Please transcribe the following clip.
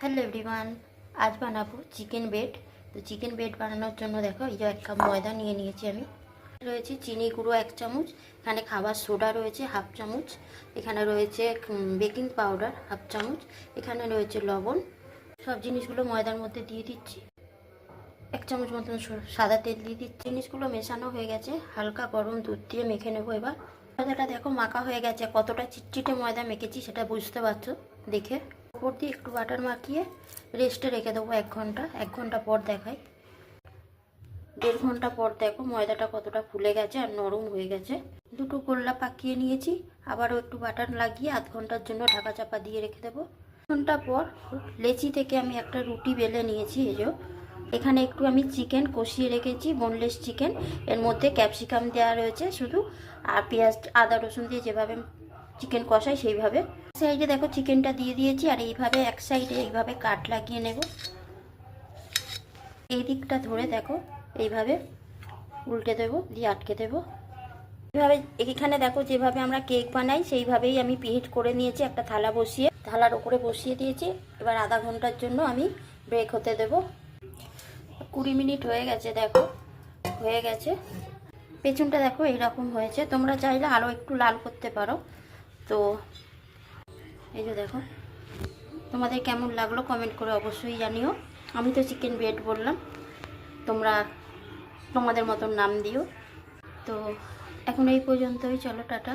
Hello everyone, আজ বানাবো chicken bed. তো চিকেন বেড বানানোর জন্য দেখো, এই যে 1 কাপ ময়দা নিয়ে নিয়েছি আমি। রয়েছে চিনি গুঁড়ো 1 চামচ, এখানে খাবার সোডা রয়েছে 1/2 চামচ, এখানে রয়েছে বেকিং পাউডার 1/2 চামচ, এখানে রয়েছে লবণ। সব জিনিসগুলো ময়দার মধ্যে দিয়ে দিচ্ছি। 1 চামচ মতন সাদা তেল দিয়ে দিচ্ছি। জিনিসগুলো মেশানো হয়ে গেছে, হালকা গরম দুধ দিয়ে মেখে নেবো। এবার ময়দাটা দেখো মাখা হয়ে গেছে, কতটা চিটচিটে ময়দা মেখেছি সেটা বুঝতে পারছো দেখে। উপর দিয়ে একটু বাটার মাখিয়ে রেস্টে রেখে দেবো 1 ঘন্টা। 1 ঘন্টা পর দেখাই। 1.5 ঘন্টা পর দেখো ময়দাটা কতটা ফুলে গেছে আর নরম হয়ে গেছে। দুটো গোল্লা পাকিয়ে নিয়েছি, আবারও একটু বাটার লাগিয়ে আধ ঘন্টার জন্য ঢাকা চাপা দিয়ে রেখে দেবো। ঘন্টা পর লেচি থেকে আমি একটা রুটি বেলে নিয়েছি। এই যে এখানে একটু আমি চিকেন কষিয়ে রেখেছি, বোনলেস চিকেন। এর মধ্যে ক্যাপসিকাম দেওয়া রয়েছে শুধু, আর পেঁয়াজ আদা রসুন দিয়ে যেভাবে চিকেন কষাই সেইভাবে। সাইডে দেখো চিকেনটা দিয়ে দিয়েছি, আর এইভাবে এক সাইডে এইভাবে কাট লাগিয়ে নেব। এই দিকটা ধরে দেখো এইভাবে উল্টে দেবো, দিয়ে আটকে দেবো। এইভাবে এখানে দেখো যেভাবে আমরা কেক বানাই সেইভাবেই আমি প্রিহিট করে নিয়েছি। একটা থালা বসিয়ে থালার উপরে বসিয়ে দিয়েছি। এবার আধা ঘন্টার জন্য আমি ব্রেক হতে দেবো। 20 মিনিট হয়ে গেছে, দেখো হয়ে গেছে। পেছনটা দেখো এইরকম হয়েছে, তোমরা চাইলে আরও একটু লাল করতে পারো। তো এই যে দেখো, তোমাদের কেমন লাগলো কমেন্ট করে অবশ্যই জানিও। আমি তো চিকেন বেড বললাম, তোমরা তোমাদের মতন নাম দিও। তো এখন এই পর্যন্তই, চলো টাটা।